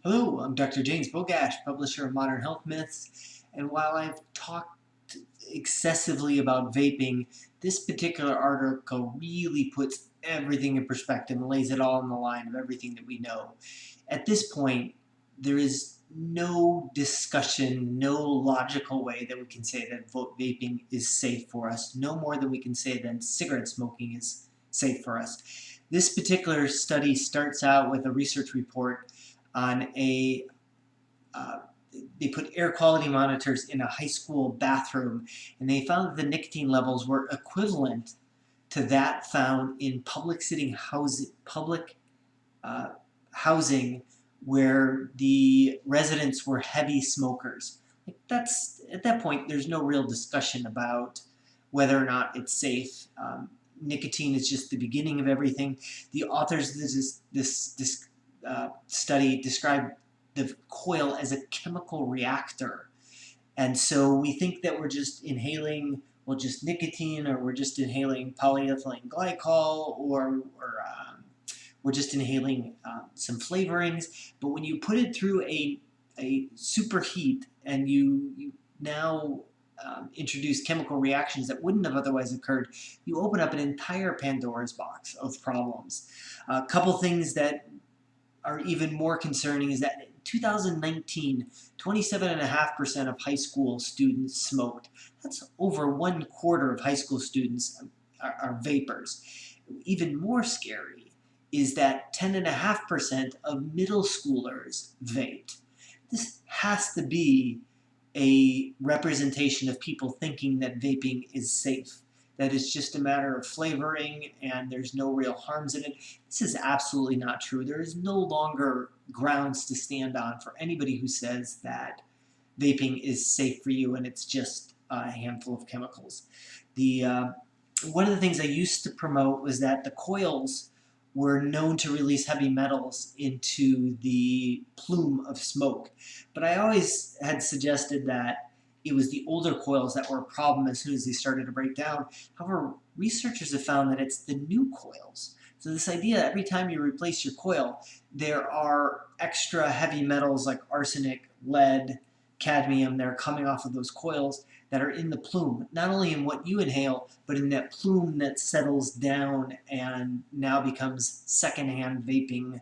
Hello, I'm Dr. James Bogash, publisher of Modern Health Myths, and while I've talked excessively about vaping, this particular article really puts everything in perspective and lays it all on the line of everything that we know. At this point, there is no discussion, no logical way that we can say that vaping is safe for us, no more than we can say that cigarette smoking is safe for us. This particular study starts out with a research report on uh, they put air quality monitors in a high school bathroom, and they found that the nicotine levels were equivalent to that found in public uh, housing where the residents were heavy smokers. That's at that point, there's no real discussion about whether or not it's safe. Nicotine is just the beginning of everything. The authors of this study described the coil as a chemical reactor. And so we think that we're just inhaling, well, just nicotine, or we're just inhaling polyethylene glycol, or we're just inhaling some flavorings. But when you put it through a superheat and you now introduce chemical reactions that wouldn't have otherwise occurred, you open up an entire Pandora's box of problems. A couple things that are even more concerning is that in 2019, 27.5% of high school students smoked. That's over 1/4 of high school students are vapors. Even more scary is that 10.5% of middle schoolers vaped. This has to be a representation of people thinking that vaping is safe, that it's just a matter of flavoring and there's no real harms in it. This is absolutely not true. There is no longer grounds to stand on for anybody who says that vaping is safe for you and it's just a handful of chemicals. One of the things I used to promote was that the coils were known to release heavy metals into the plume of smoke. But I always had suggested that it was the older coils that were a problem as soon as they started to break down. However, researchers have found that it's the new coils. So this idea, every time you replace your coil, there are extra heavy metals like arsenic, lead, cadmium that are coming off of those coils that are in the plume, not only in what you inhale, but in that plume that settles down and now becomes secondhand vaping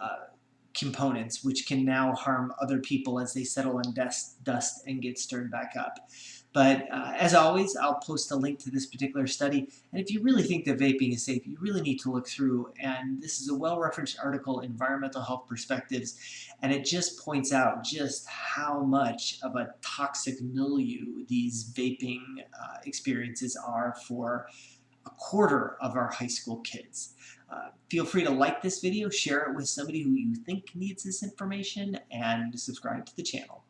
uh, components, which can now harm other people as they settle on dust and get stirred back up. But as always, I'll post a link to this particular study. And if you really think that vaping is safe, you really need to look through. And this is a well-referenced article, Environmental Health Perspectives. And it just points out just how much of a toxic milieu these vaping experiences are for 1/4 of our high school kids. Feel free to like this video, share it with somebody who you think needs this information, and subscribe to the channel.